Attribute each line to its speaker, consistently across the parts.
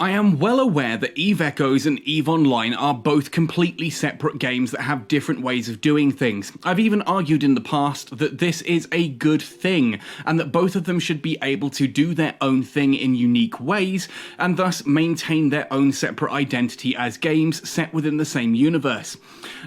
Speaker 1: I am well aware that EVE Echoes and EVE Online are both completely separate games that have different ways of doing things. I've even argued in the past that this is a good thing, and that both of them should be able to do their own thing in unique ways, and thus maintain their own separate identity as games set within the same universe.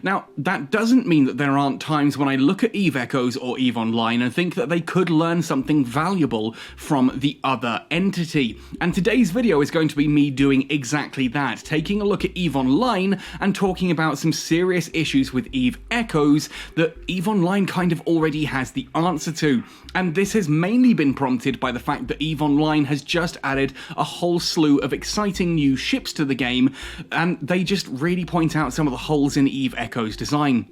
Speaker 1: Now, that doesn't mean that there aren't times when I look at EVE Echoes or EVE Online and think that they could learn something valuable from the other entity. And today's video is going to be me doing exactly that, taking a look at EVE Online and talking about some serious issues with EVE Echoes that EVE Online kind of already has the answer to. And this has mainly been prompted by the fact that EVE Online has just added a whole slew of exciting new ships to the game, and they just really point out some of the holes in EVE Echoes design.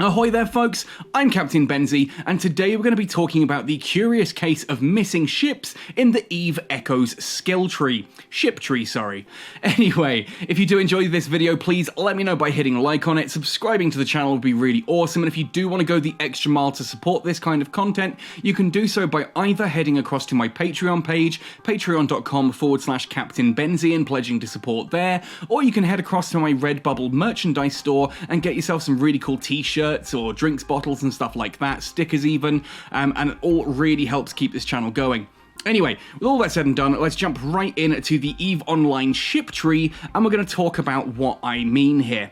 Speaker 1: Ahoy there folks, I'm Captain Benzie, and today we're going to be talking about the curious case of missing ships in the EVE Echoes skill tree. Ship tree, sorry. Anyway, if you do enjoy this video, please let me know by hitting a like on it. Subscribing to the channel would be really awesome, and if you do want to go the extra mile to support this kind of content, you can do so by either heading across to my Patreon page, patreon.com/Captain Benzie, and pledging to support there, or you can head across to my Redbubble merchandise store and get yourself some really cool t-shirts or drinks bottles and stuff like that, stickers even, and it all really helps keep this channel going. Anyway, with all that said and done, let's jump right into the EVE Online ship tree, and we're going to talk about what I mean here.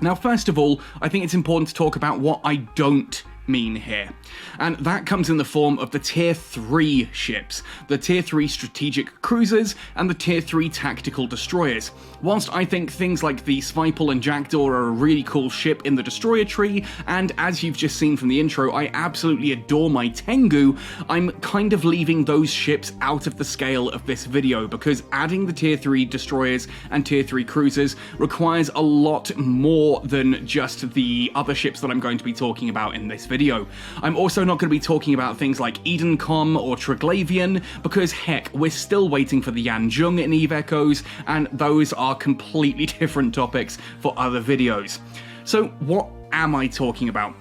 Speaker 1: Now, first of all, I think it's important to talk about what I don't mean here, and that comes in the form of the tier 3 ships, the tier 3 strategic cruisers and the tier 3 tactical destroyers. Whilst I think things like the Svipal and Jackdaw are a really cool ship in the destroyer tree, and as you've just seen from the intro, I absolutely adore my Tengu, I'm kind of leaving those ships out of the scale of this video because adding the tier 3 destroyers and tier 3 cruisers requires a lot more than just the other ships that I'm going to be talking about in this video. I'm also not going to be talking about things like Edencom or Triglavian because heck, we're still waiting for the Yanjung in EVE Echoes, and those are completely different topics for other videos. So what am I talking about?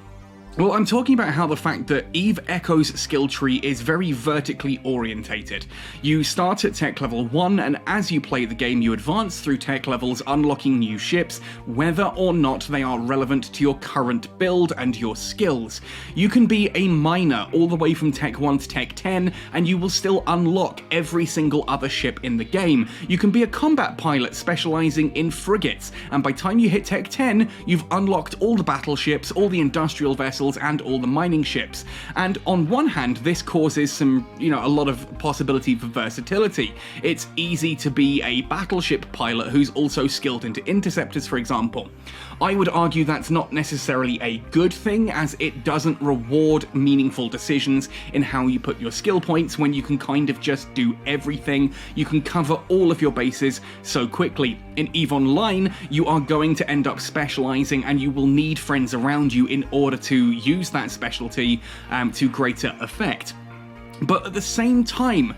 Speaker 1: Well, I'm talking about how the fact that EVE Echoes skill tree is very vertically orientated. You start at tech level 1, and as you play the game, you advance through tech levels, unlocking new ships, whether or not they are relevant to your current build and your skills. You can be a miner all the way from tech 1 to tech 10, and you will still unlock every single other ship in the game. You can be a combat pilot specializing in frigates, and by the time you hit tech 10, you've unlocked all the battleships, all the industrial vessels, and all the mining ships. And on one hand, this causes some, a lot of possibility for versatility. It's easy to be a battleship pilot who's also skilled into interceptors, for example. I would argue that's not necessarily a good thing, as it doesn't reward meaningful decisions in how you put your skill points when you can kind of just do everything. You can cover all of your bases so quickly. In EVE Online, you are going to end up specializing, and you will need friends around you in order to use that specialty to greater effect. But at the same time,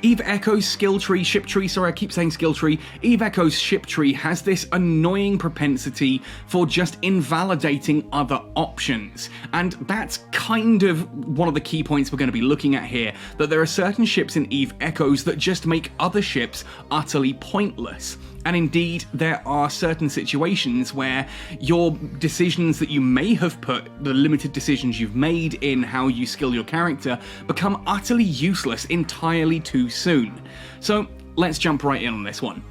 Speaker 1: EVE Echoes skill tree, ship tree, sorry I keep saying skill tree, EVE Echoes ship tree has this annoying propensity for just invalidating other options. And that's kind of one of the key points we're going to be looking at here, that there are certain ships in EVE Echoes that just make other ships utterly pointless. And indeed, there are certain situations where your decisions that you may have put, the limited decisions you've made in how you skill your character, become utterly useless entirely too soon. So let's jump right in on this one.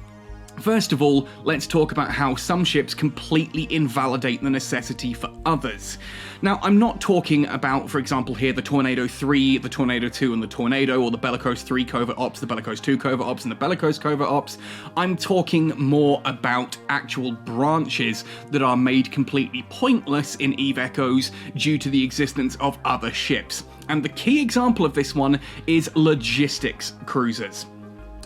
Speaker 1: First of all, let's talk about how some ships completely invalidate the necessity for others. Now, I'm not talking about, for example, here the Tornado 3, the Tornado 2, and the Tornado, or the Bellicose 3 Covert Ops, the Bellicose 2 Covert Ops, and the Bellicose Covert Ops. I'm talking more about actual branches that are made completely pointless in EVE Echoes due to the existence of other ships. And the key example of this one is logistics cruisers.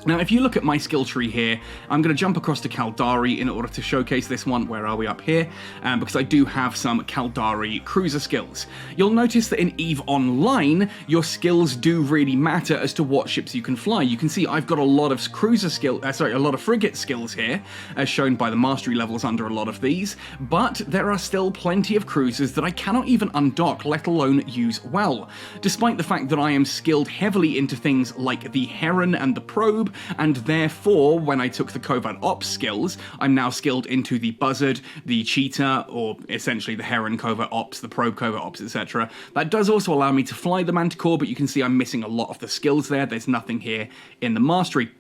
Speaker 1: Now, if you look at my skill tree here, I'm going to jump across to Caldari in order to showcase this one. Where are we? Up here? Because I do have some Caldari cruiser skills. You'll notice that in EVE Online, your skills do really matter as to what ships you can fly. You can see I've got a lot of a lot of frigate skills here, as shown by the mastery levels under a lot of these, but there are still plenty of cruisers that I cannot even undock, let alone use well. Despite the fact that I am skilled heavily into things like the Heron and the Probe, cube, and therefore, when I took the Covert Ops skills, I'm now skilled into the Buzzard, the Cheetah, or essentially the Heron Covert Ops, the Probe Covert Ops, etc. That does also allow me to fly the Manticore, but you can see I'm missing a lot of the skills there. There's nothing here in the Mastery.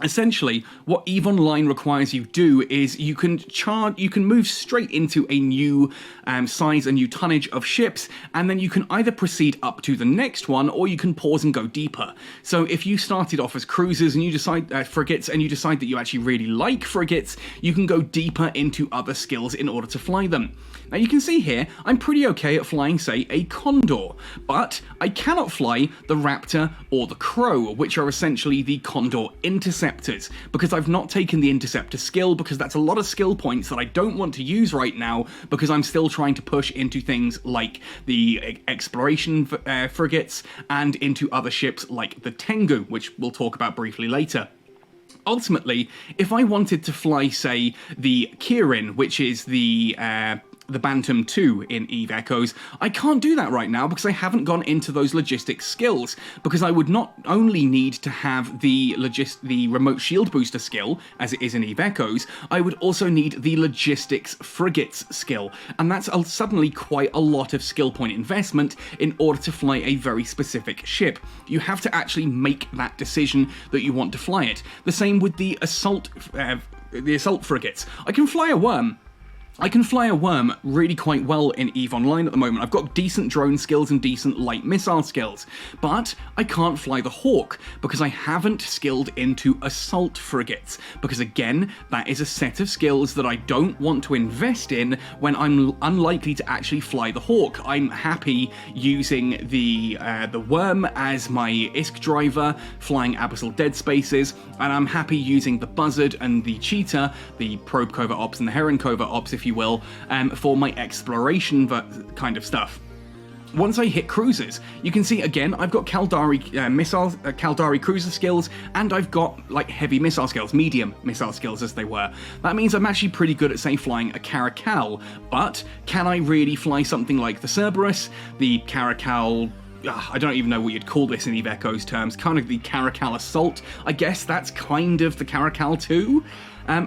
Speaker 1: Essentially, what EVE Online requires you do is you can move straight into a new size, a new tonnage of ships, and then you can either proceed up to the next one, or you can pause and go deeper. So if you started off as cruisers and you decide frigates, and you decide that you actually really like frigates, you can go deeper into other skills in order to fly them. Now you can see here, I'm pretty okay at flying, say, a Condor, but I cannot fly the Raptor or the Crow, which are essentially the Condor interceptors, because I've not taken the interceptor skill, because that's a lot of skill points that I don't want to use right now, because I'm still trying to push into things like the exploration frigates and into other ships like the Tengu, which we'll talk about briefly later. Ultimately, if I wanted to fly, say, the Kirin, which is the Bantam 2 in EVE Echoes, I can't do that right now because I haven't gone into those logistics skills, because I would not only need to have the remote shield booster skill, as it is in EVE Echoes, I would also need the logistics frigates skill, and that's suddenly quite a lot of skill point investment in order to fly a very specific ship. You have to actually make that decision that you want to fly it. The same with the assault frigates. I can fly a worm. I can fly a worm really quite well in EVE Online at the moment. I've got decent drone skills and decent light missile skills, but I can't fly the Hawk because I haven't skilled into assault frigates, because again, that is a set of skills that I don't want to invest in when I'm unlikely to actually fly the Hawk. I'm happy using the worm as my ISK driver, flying abyssal dead spaces, and I'm happy using the Buzzard and the Cheetah, the Probe Covert Ops and the Heron Covert Ops, if you will, for my exploration kind of stuff. Once I hit cruisers, you can see again I've got Caldari cruiser skills, and I've got like heavy missile skills, medium missile skills as they were. That means I'm actually pretty good at, say, flying a Caracal, but can I really fly something like the Cerberus, the Caracal? I don't even know what you'd call this in EVE Echoes terms, kind of the Caracal Assault. I guess that's kind of the Caracal 2.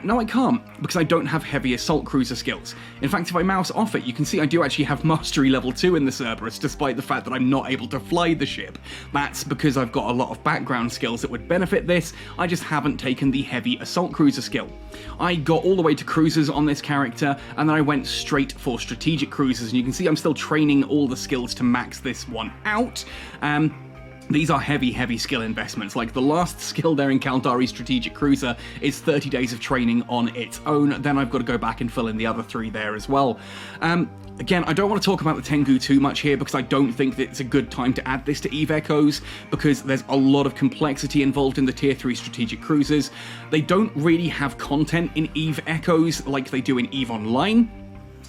Speaker 1: No, I can't, because I don't have heavy assault cruiser skills. In fact, if I mouse off it, you can see I do actually have mastery level 2 in the Cerberus, despite the fact that I'm not able to fly the ship. That's because I've got a lot of background skills that would benefit this, I just haven't taken the heavy assault cruiser skill. I got all the way to cruisers on this character, and then I went straight for strategic cruisers, and you can see I'm still training all the skills to max this one out. These are heavy skill investments. Like the last skill there in Caldari Strategic Cruiser is 30 days of training on its own. Then I've got to go back and fill in the other 3 there as well. Again, I don't want to talk about the Tengu too much here because I don't think that it's a good time to add this to EVE Echoes, because there's a lot of complexity involved in the Tier 3 Strategic Cruisers. They don't really have content in EVE Echoes like they do in EVE Online.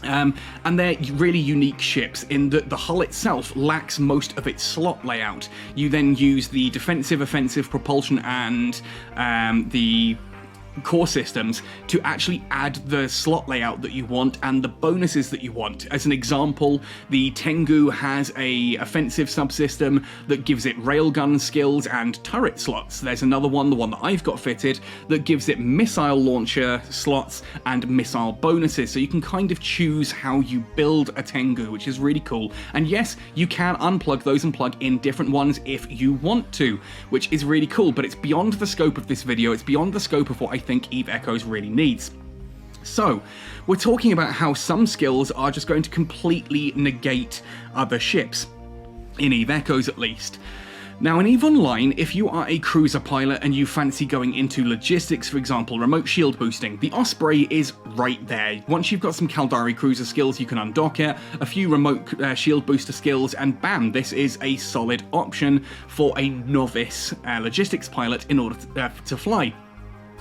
Speaker 1: And they're really unique ships in that the hull itself lacks most of its slot layout. You then use the defensive, offensive, propulsion, and the core systems to actually add the slot layout that you want and the bonuses that you want. As an example, the Tengu has a offensive subsystem that gives it railgun skills and turret slots. There's another one, the one that I've got fitted, that gives it missile launcher slots and missile bonuses. So you can kind of choose how you build a Tengu, which is really cool. And yes, you can unplug those and plug in different ones if you want to, which is really cool, but it's beyond the scope of this video. It's beyond the scope of what I think EVE Echoes really needs. So, we're talking about how some skills are just going to completely negate other ships, in EVE Echoes at least. Now in EVE Online, if you are a cruiser pilot and you fancy going into logistics, for example, remote shield boosting, the Osprey is right there. Once you've got some Caldari cruiser skills, you can undock it, a few remote shield booster skills, and bam, this is a solid option for a novice logistics pilot in order to fly.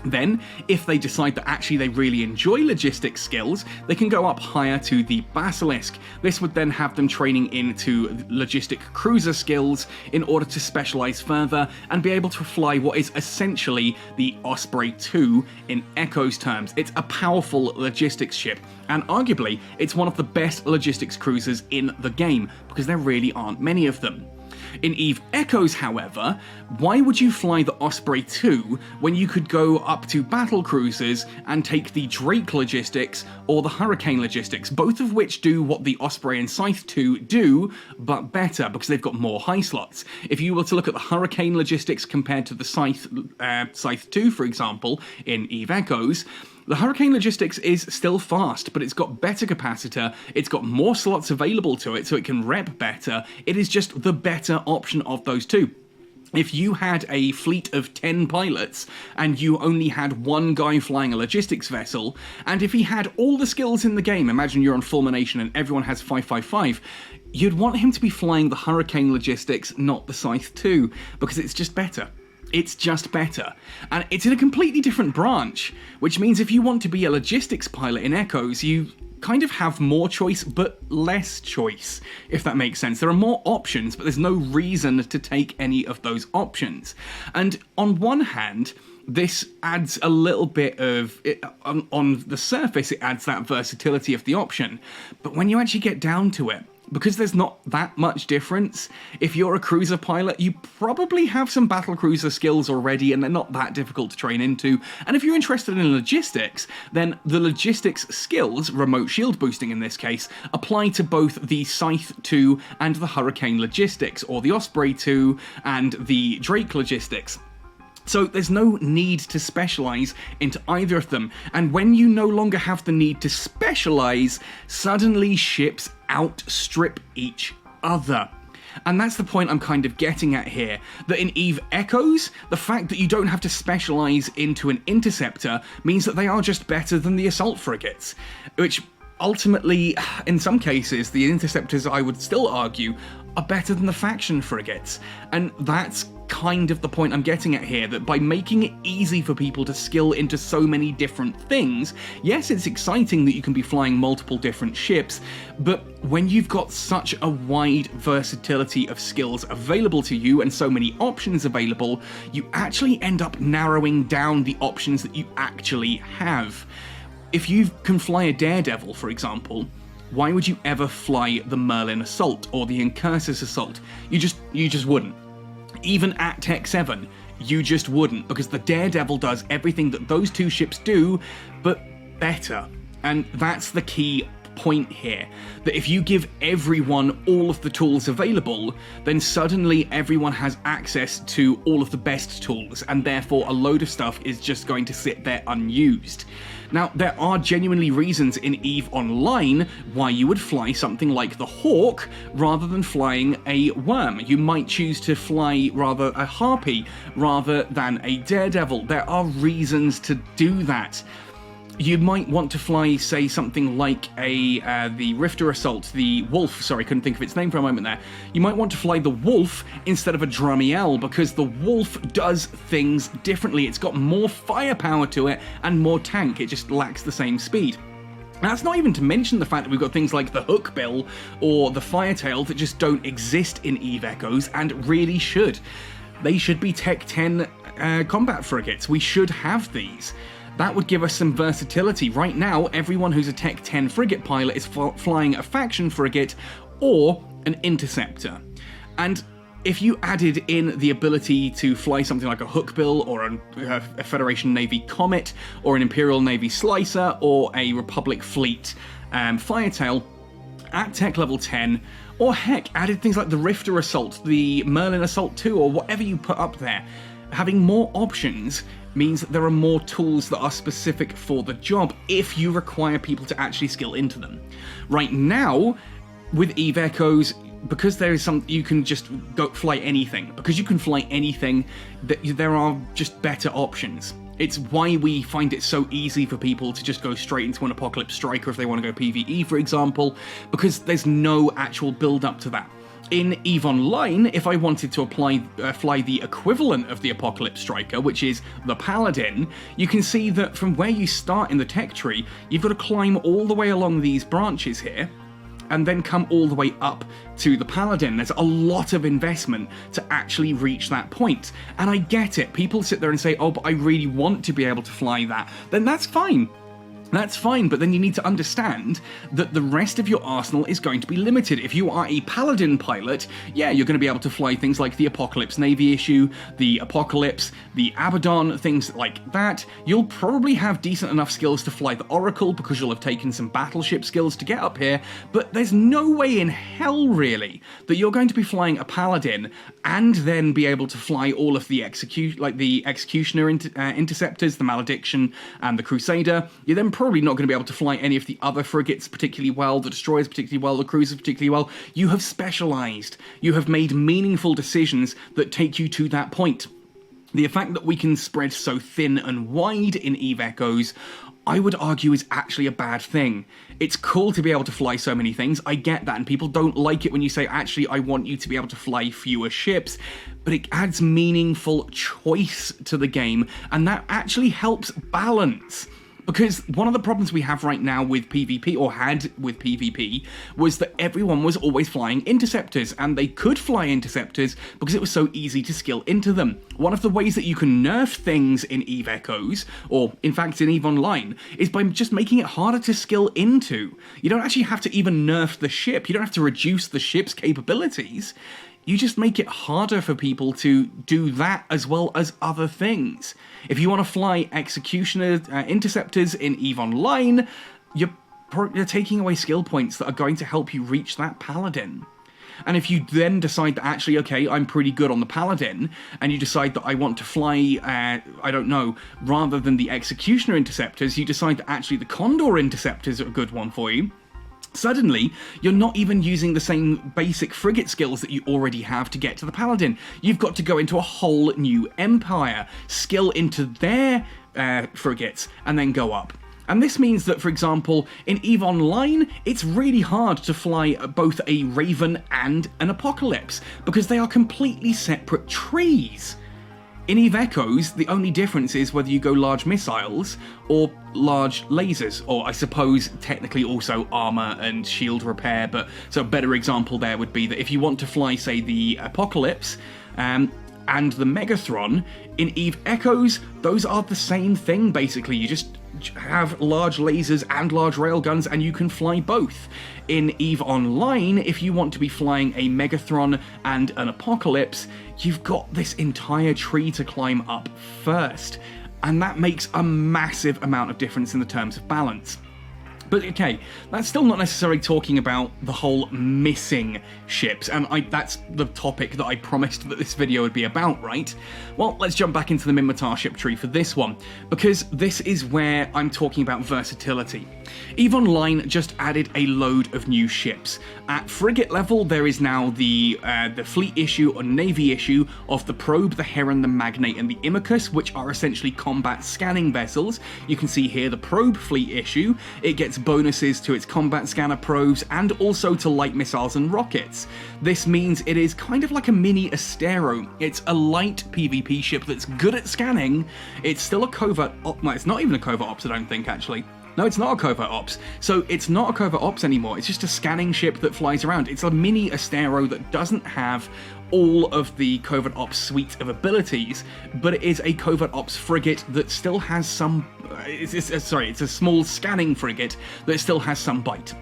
Speaker 1: Then, if they decide that actually they really enjoy logistics skills, they can go up higher to the Basilisk. This would then have them training into logistic cruiser skills in order to specialize further and be able to fly what is essentially the Osprey 2 in Echoes terms. It's a powerful logistics ship, and arguably, it's one of the best logistics cruisers in the game, because there really aren't many of them. In EVE Echoes, however, why would you fly the Osprey 2 when you could go up to Battlecruisers and take the Drake Logistics or the Hurricane Logistics, both of which do what the Osprey and Scythe 2 do, but better, because they've got more high slots. If you were to look at the Hurricane Logistics compared to the Scythe 2, for example, in EVE Echoes, the Hurricane Logistics is still fast, but it's got better capacitor, it's got more slots available to it, so it can rep better. It is just the better option of those two. If you had a fleet of 10 pilots, and you only had one guy flying a logistics vessel, and if he had all the skills in the game, imagine you're on Fulmination and everyone has 555, you'd want him to be flying the Hurricane Logistics, not the Scythe 2, because it's just better. It's just better. And it's in a completely different branch, which means if you want to be a logistics pilot in Echoes, you kind of have more choice, but less choice, if that makes sense. There are more options, but there's no reason to take any of those options. And on one hand, this adds a little bit of, on the surface, it adds that versatility of the option. But when you actually get down to it, because there's not that much difference, if you're a cruiser pilot, you probably have some battlecruiser skills already, and they're not that difficult to train into. And if you're interested in logistics, then the logistics skills, remote shield boosting in this case, apply to both the Scythe 2 and the Hurricane Logistics, or the Osprey 2 and the Drake Logistics. So there's no need to specialise into either of them, and when you no longer have the need to specialise, suddenly ships outstrip each other. And that's the point I'm kind of getting at here, that in EVE Echoes, the fact that you don't have to specialise into an interceptor means that they are just better than the assault frigates, which ultimately, in some cases, the interceptors, I would still argue, are better than the faction frigates. And that's kind of the point I'm getting at here, that by making it easy for people to skill into so many different things, yes, it's exciting that you can be flying multiple different ships, but when you've got such a wide versatility of skills available to you and so many options available, you actually end up narrowing down the options that you actually have. If you can fly a Daredevil, for example, why would you ever fly the Merlin Assault or the Incursus Assault? You just wouldn't. Even at Tech 7, you just wouldn't, because the Daredevil does everything that those two ships do, but better. And that's the key point here, that if you give everyone all of the tools available, then suddenly everyone has access to all of the best tools, and therefore a load of stuff is just going to sit there unused. Now, there are genuinely reasons in EVE Online why you would fly something like the Hawk rather than flying a Worm. You might choose to fly rather a Harpy rather than a Daredevil. There are reasons to do that. You might want to fly, say, something like the Rifter Assault, the Wolf, sorry, couldn't think of its name for a moment there. You might want to fly the Wolf instead of a Drumiel, because the Wolf does things differently. It's got more firepower to it and more tank, it just lacks the same speed. That's not even to mention the fact that we've got things like the Hookbill or the Firetail that just don't exist in EVE Echoes, and really should. They should be Tech 10 combat frigates. We should have these. That would give us some versatility. Right now, everyone who's a Tech 10 frigate pilot is flying a faction frigate or an interceptor. And if you added in the ability to fly something like a Hookbill or a Federation Navy Comet or an Imperial Navy Slicer or a Republic Fleet Firetail at Tech level 10, or heck, added things like the Rifter Assault, the Merlin Assault 2, or whatever you put up there, having more options means that there are more tools that are specific for the job if you require people to actually skill into them. Right now, with EVE Echoes, because there is some, you can just go fly anything. Because you can fly anything, there are just better options. It's why we find it so easy for people to just go straight into an Apocalypse Striker if they want to go PvE, for example, because there's no actual build-up to that. In EVE Online, if I wanted to fly the equivalent of the Apocalypse Striker, which is the Paladin, you can see that from where you start in the tech tree, you've got to climb all the way along these branches here, and then come all the way up to the Paladin. There's a lot of investment to actually reach that point. And I get it. People sit there and say, oh, but I really want to be able to fly that. Then that's fine. That's fine, but then you need to understand that the rest of your arsenal is going to be limited. If you are a Paladin pilot, yeah, you're going to be able to fly things like the Apocalypse Navy issue, the Apocalypse, the Abaddon, things like that. You'll probably have decent enough skills to fly the Oracle because you'll have taken some battleship skills to get up here, but there's no way in hell, really, that you're going to be flying a Paladin and then be able to fly all of the Executioner Interceptors, the Malediction, and the Crusader. You're then probably not going to be able to fly any of the other frigates particularly well, the destroyers particularly well, the cruisers particularly well. You have specialized. You have made meaningful decisions that take you to that point. The fact that we can spread so thin and wide in EVE Echoes, I would argue, is actually a bad thing. It's cool to be able to fly so many things, I get that, and people don't like it when you say, actually, I want you to be able to fly fewer ships, but it adds meaningful choice to the game, and that actually helps balance. Because one of the problems we have right now with PvP, or had with PvP, was that everyone was always flying interceptors, and they could fly interceptors because it was so easy to skill into them. One of the ways that you can nerf things in EVE Echoes, or in fact in EVE Online, is by just making it harder to skill into. You don't actually have to even nerf the ship, you don't have to reduce the ship's capabilities. You just make it harder for people to do that as well as other things. If you want to fly Executioner Interceptors in EVE Online, you're taking away skill points that are going to help you reach that Paladin. And if you then decide that actually, okay, I'm pretty good on the Paladin, and you decide that I want to fly, I don't know, rather than the Executioner Interceptors, you decide that actually the Condor Interceptors are a good one for you, suddenly, you're not even using the same basic frigate skills that you already have to get to the Paladin. You've got to go into a whole new empire, skill into their frigates, and then go up. And this means that, for example, in EVE Online, it's really hard to fly both a Raven and an Apocalypse, because they are completely separate trees. In EVE Echoes, the only difference is whether you go large missiles or large lasers, or I suppose technically also armor and shield repair, but so a better example there would be that if you want to fly, say, the Apocalypse and the Megathron, in EVE Echoes, those are the same thing basically. You just have large lasers and large railguns, and you can fly both. In EVE Online, if you want to be flying a Megathron and an Apocalypse, you've got this entire tree to climb up first, and that makes a massive amount of difference in the terms of balance. But okay, that's still not necessarily talking about the whole missing ships, and that's the topic that I promised that this video would be about, right? Well, let's jump back into the Minmatar ship tree for this one, because this is where I'm talking about versatility. EVE Online just added a load of new ships. At frigate level, there is now the fleet issue or navy issue of the Probe, the Heron, the Magnate, and the Immicus, which are essentially combat scanning vessels. You can see here the Probe fleet issue. It gets bonuses to its combat scanner probes and also to light missiles and rockets. This means it is kind of like a mini Astero. It's a light PvP ship that's good at scanning. It's still a covert op. No, it's not even a covert ops, I don't think, actually. No, it's not a covert ops. So it's not a covert ops anymore. It's just a scanning ship that flies around. It's a mini Astero that doesn't have all of the covert ops suite of abilities, but it is a covert ops frigate that still has some... it's a small scanning frigate that still has some bite.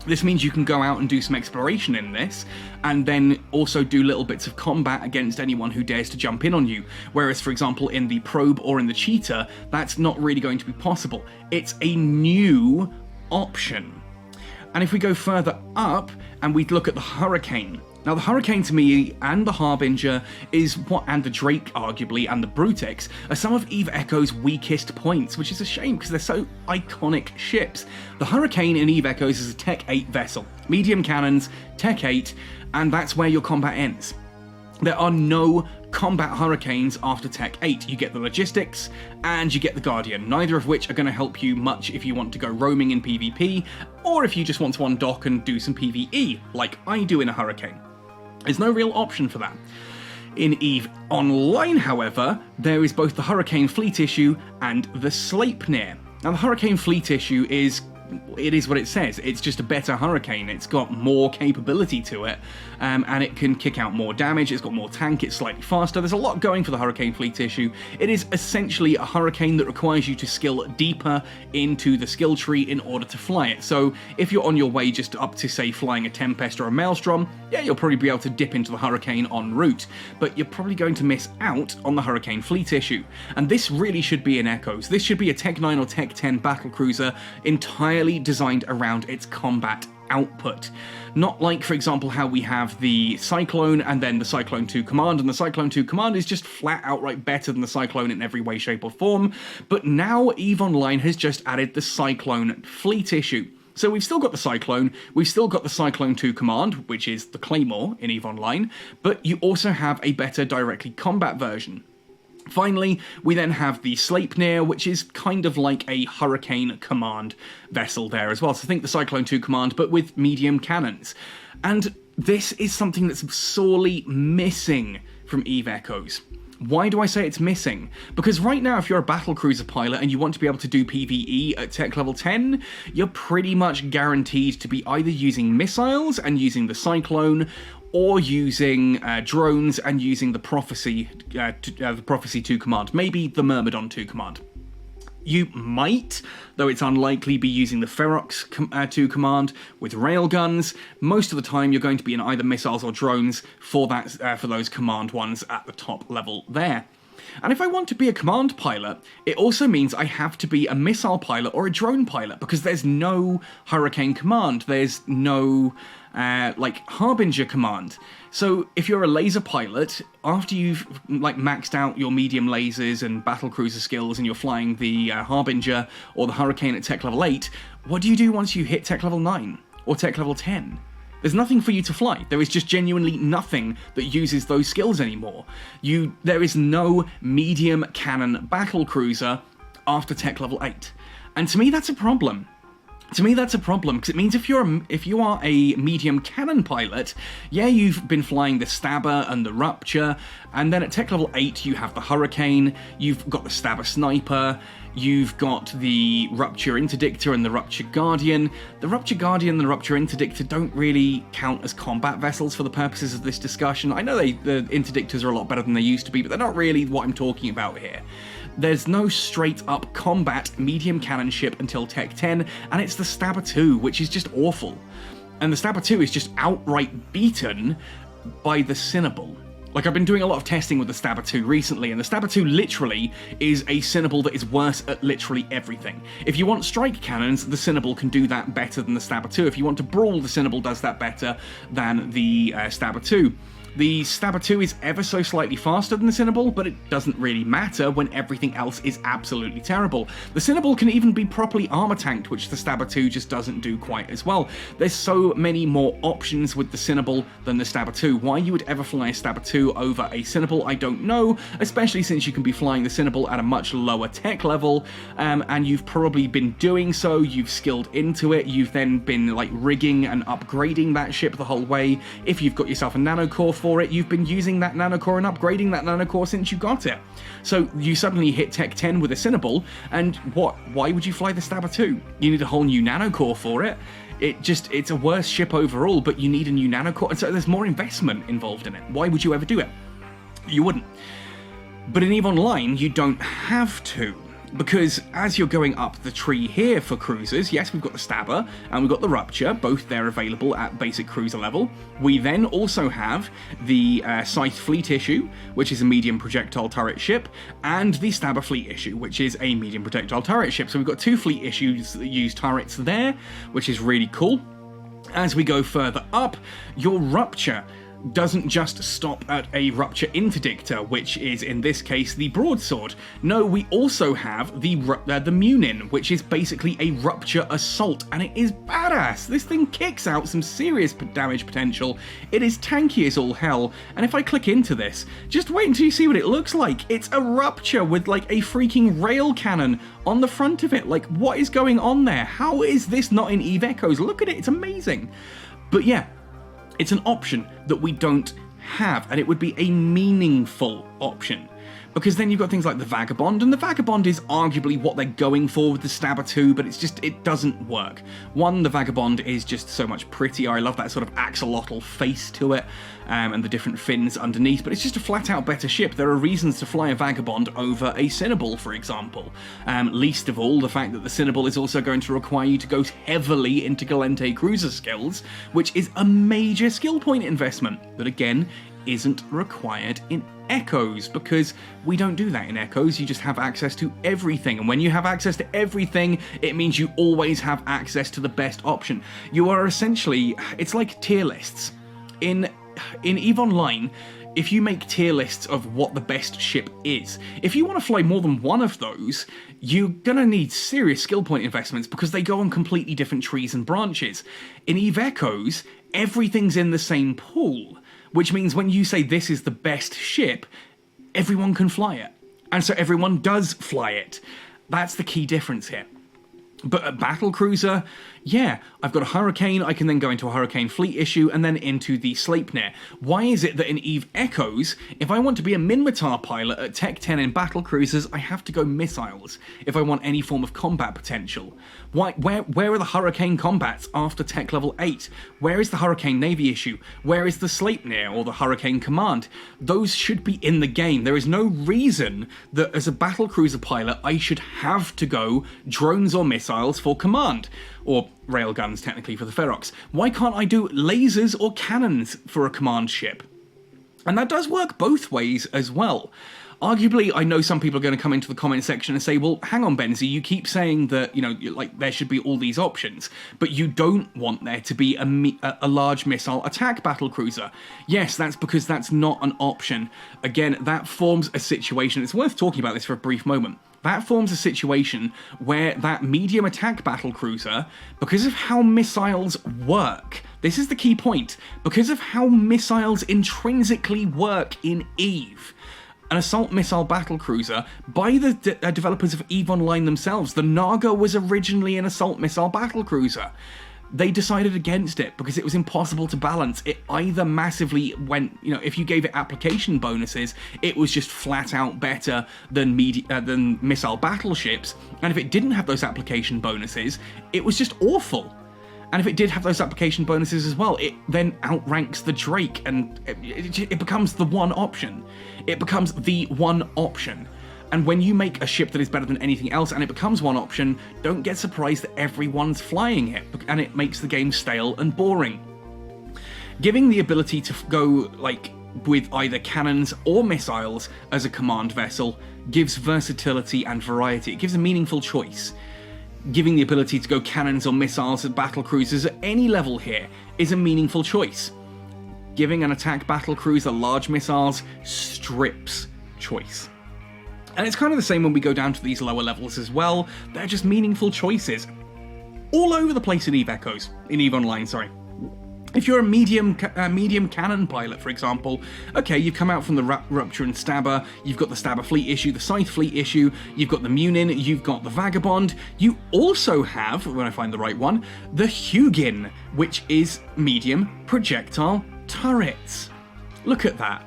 Speaker 1: This means you can go out and do some exploration in this, and then also do little bits of combat against anyone who dares to jump in on you. Whereas, for example, in the Probe or in the Cheetah, that's not really going to be possible. It's a new option. And if we go further up, and we look at the Hurricane. Now, the Hurricane to me, and the Harbinger, and the Drake, arguably, and the Brutex, are some of EVE Echoes' weakest points, which is a shame because they're so iconic ships. The Hurricane in EVE Echoes is a Tech 8 vessel. Medium cannons, Tech 8, and that's where your combat ends. There are no combat Hurricanes after Tech 8. You get the Logistics, and you get the Guardian, neither of which are going to help you much if you want to go roaming in PvP, or if you just want to undock and do some PvE, like I do in a Hurricane. There's no real option for that. In EVE Online, however, there is both the Hurricane Fleet issue and the Sleipnir. Now, the Hurricane Fleet issue is it is what it says. It's just a better Hurricane. It's got more capability to it, and it can kick out more damage. It's got more tank. It's slightly faster. There's a lot going for the Hurricane fleet issue. It is essentially a Hurricane that requires you to skill deeper into the skill tree in order to fly it. So if you're on your way just up to, say, flying a Tempest or a Maelstrom, yeah, you'll probably be able to dip into the Hurricane en route, but you're probably going to miss out on the Hurricane fleet issue. And this really should be in Echoes. This should be a Tech 9 or Tech 10 battlecruiser entirely designed around its combat output. Not like, for example, how we have the Cyclone and then the Cyclone 2 Command, and the Cyclone 2 Command is just flat outright better than the Cyclone in every way, shape or form, but now EVE Online has just added the Cyclone fleet issue. So we've still got the Cyclone, we've still got the Cyclone 2 Command, which is the Claymore in EVE Online, but you also have a better directly combat version. Finally, we then have the Sleipnir, which is kind of like a Hurricane command vessel there as well. So think the Cyclone 2 Command, but with medium cannons. And this is something that's sorely missing from EVE Echoes. Why do I say it's missing? Because right now, if you're a battlecruiser pilot and you want to be able to do PvE at tech level 10, you're pretty much guaranteed to be either using missiles and using the Cyclone, or using drones and using the Prophecy 2 Command, maybe the Myrmidon 2 Command. You might, though it's unlikely, be using the Ferox 2 Command with railguns. Most of the time you're going to be in either missiles or drones for those command ones at the top level there. And if I want to be a command pilot, it also means I have to be a missile pilot or a drone pilot, because there's no Hurricane command, there's no Harbinger command. So if you're a laser pilot, after you've maxed out your medium lasers and battlecruiser skills and you're flying the Harbinger or the Hurricane at tech level 8, what do you do once you hit tech level 9 or tech level 10? There's nothing for you to fly. There is just genuinely nothing that uses those skills anymore. There is no medium cannon battlecruiser after tech level 8. And to me, that's a problem. To me, that's a problem, because it means if you are a medium cannon pilot, yeah, you've been flying the Stabber and the Rupture, and then at tech level 8 you have the Hurricane, you've got the Stabber Sniper, you've got the Rupture Interdictor and the Rupture Guardian. The Rupture Guardian and the Rupture Interdictor don't really count as combat vessels for the purposes of this discussion. I know the Interdictors are a lot better than they used to be, but they're not really what I'm talking about here. There's no straight-up combat medium cannon ship until Tech 10, and it's the Stabber 2, which is just awful. And the Stabber 2 is just outright beaten by the Cinnable. Like, I've been doing a lot of testing with the Stabber 2 recently, and the Stabber 2 literally is a Cinnable that is worse at literally everything. If you want strike cannons, the Cinnable can do that better than the Stabber 2. If you want to brawl, the Cinnable does that better than the Stabber 2. The Stabber 2 is ever so slightly faster than the Cinnable, but it doesn't really matter when everything else is absolutely terrible. The Cinnable can even be properly armor tanked, which the Stabber 2 just doesn't do quite as well. There's so many more options with the Cinnable than the Stabber 2. Why you would ever fly a Stabber 2 over a Cinnable, I don't know, especially since you can be flying the Cinnable at a much lower tech level, and you've probably been doing so, you've skilled into it, you've then been rigging and upgrading that ship the whole way. If you've got yourself a nanocore for it, you've been using that nanocore and upgrading that nanocore since you got it. So you suddenly hit Tech 10 with a Cinnable, and why would you fly the Stabber 2? You need a whole new nanocore for it. It's a worse ship overall, but you need a new nanocore, and so there's more investment involved in it. Why would you ever do it? You wouldn't. But in EVE Online, you don't have to. Because as you're going up the tree here for cruisers, yes, we've got the Stabber and we've got the Rupture, both there available at basic cruiser level. We then also have the Scythe Fleet issue, which is a medium projectile turret ship, and the Stabber Fleet issue, which is a medium projectile turret ship. So we've got two fleet issues that use turrets there, which is really cool. As we go further up, your Rupture doesn't just stop at a Rupture Interdictor, which is in this case the broadsword. No, we also have the Munin, which is basically a Rupture Assault, and it is badass. This thing kicks out some serious damage potential. It is tanky as all hell, and if I click into this, just wait until you see what it looks like. It's a Rupture with a freaking rail cannon on the front of it. What is going on there? How is this not in EVE Echoes? Look at it, it's amazing. But yeah, it's an option that we don't have, and it would be a meaningful option. Because then you've got things like the Vagabond, and the Vagabond is arguably what they're going for with the Stabber 2, but it doesn't work. One, the Vagabond is just so much prettier. I love that sort of axolotl face to it, and the different fins underneath, but it's just a flat-out better ship. There are reasons to fly a Vagabond over a Cinnaball, for example. Least of all, the fact that the Cinnaball is also going to require you to go heavily into Gallente cruiser skills, which is a major skill point investment that, again, isn't required in Echoes, because we don't do that in Echoes. You just have access to everything, and when you have access to everything, it means you always have access to the best option. You are essentially, it's like tier lists. In EVE Online, if you make tier lists of what the best ship is, if you want to fly more than one of those, you're gonna need serious skill point investments because they go on completely different trees and branches. In EVE Echoes, everything's in the same pool, which means when you say this is the best ship, everyone can fly it. And so everyone does fly it. That's the key difference here. But at Battlecruiser, yeah, I've got a Hurricane, I can then go into a Hurricane fleet issue and then into the Sleipnir. Why is it that in EVE Echoes, if I want to be a Minmatar pilot at Tech 10 in Battlecruisers, I have to go missiles if I want any form of combat potential? Why? Where are the Hurricane combats after Tech level 8? Where is the Hurricane Navy issue? Where is the Sleipnir or the Hurricane Command? Those should be in the game. There is no reason that as a Battlecruiser pilot I should have to go drones or missiles for command, or railguns technically for the Ferox. Why can't I do lasers or cannons for a command ship? And that does work both ways as well. Arguably, I know some people are going to come into the comment section and say, well, hang on, Benzie, you keep saying that, you know, like there should be all these options, but you don't want there to be a large missile attack battlecruiser. Yes, that's because that's not an option. Again, that forms a situation. It's worth talking about this for a brief moment. That forms a situation where that medium attack battlecruiser, because of how missiles work, this is the key point, because of how missiles intrinsically work in EVE, an assault missile battlecruiser, by the developers of EVE Online themselves, the Naga was originally an assault missile battlecruiser. They decided against it because it was impossible to balance. It either massively went, you know, if you gave it application bonuses, it was just flat out better than missile battleships, and if it didn't have those application bonuses, it was just awful. And if it did have those application bonuses as well, it then outranks the Drake, and it becomes the one option. It becomes the one option. And when you make a ship that is better than anything else and it becomes one option, don't get surprised that everyone's flying it, and it makes the game stale and boring. Giving the ability to go, like, with either cannons or missiles as a command vessel gives versatility and variety. It gives a meaningful choice. Giving the ability to go cannons or missiles at battlecruisers at any level here is a meaningful choice. Giving an attack battlecruiser large missiles strips choice. And it's kind of the same when we go down to these lower levels as well. They're just meaningful choices. All over the place in EVE Echoes. In EVE Online, sorry. If you're a medium cannon pilot, for example, okay, you've come out from the Rupture and Stabber, you've got the Stabber fleet issue, the Scythe fleet issue, you've got the Munin, you've got the Vagabond, you also have, when I find the right one, the Hugin, which is medium projectile turrets. Look at that.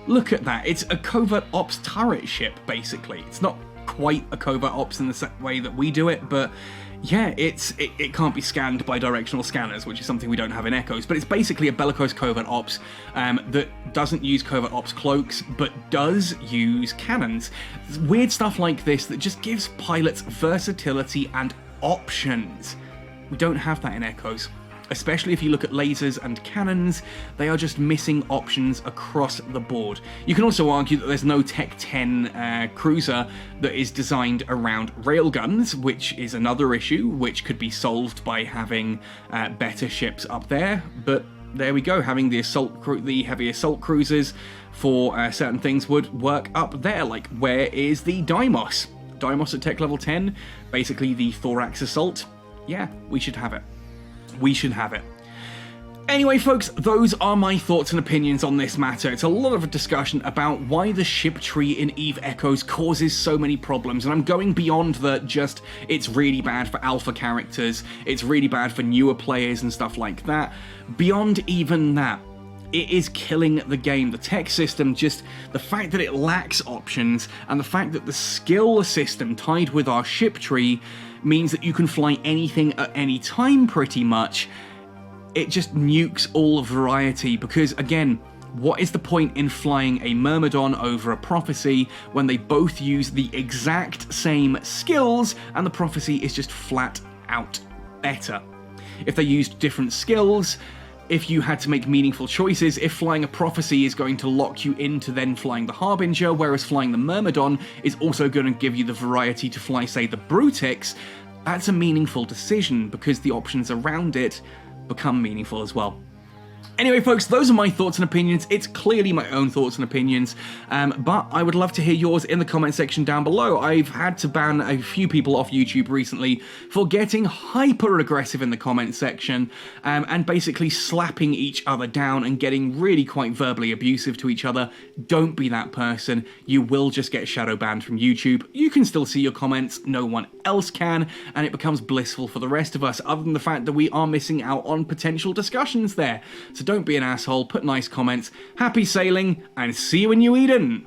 Speaker 1: Look at that. It's a covert ops turret ship, basically. It's not quite a covert ops in the way that we do it, but yeah, it can't be scanned by directional scanners, which is something we don't have in Echoes, but it's basically a bellicose covert ops that doesn't use covert ops cloaks, but does use cannons. Weird stuff like this that just gives pilots versatility and options. We don't have that in Echoes. Especially if you look at lasers and cannons, they are just missing options across the board. You can also argue that there's no Tech 10 cruiser that is designed around railguns, which is another issue, which could be solved by having better ships up there. But there we go, having the heavy assault cruisers for certain things would work up there. Like, where is the Deimos? Deimos at Tech level 10, basically the thorax assault. Yeah, we should have it. We should have it. Anyway, folks, those are my thoughts and opinions on this matter. It's a lot of a discussion about why the ship tree in EVE Echoes causes so many problems, and I'm going beyond the just, it's really bad for alpha characters, it's really bad for newer players and stuff like that. Beyond even that, it is killing the game. The tech system, just the fact that it lacks options, and the fact that the skill system tied with our ship tree means that you can fly anything at any time pretty much. It just nukes all variety, because again, what is the point in flying a Myrmidon over a Prophecy when they both use the exact same skills and the Prophecy is just flat out better? If they used different skills, if you had to make meaningful choices, if flying a Prophecy is going to lock you into then flying the Harbinger, whereas flying the Myrmidon is also going to give you the variety to fly, say, the Brutix, that's a meaningful decision because the options around it become meaningful as well. Anyway, folks, those are my thoughts and opinions. It's clearly my own thoughts and opinions, but I would love to hear yours in the comment section down below. I've had to ban a few people off YouTube recently for getting hyper-aggressive in the comment section and basically slapping each other down and getting really quite verbally abusive to each other. Don't be that person. You will just get shadow banned from YouTube. You can still see your comments, no one else can, and it becomes blissful for the rest of us, other than the fact that we are missing out on potential discussions there. So don't be an asshole, put nice comments, happy sailing, and see you in New Eden!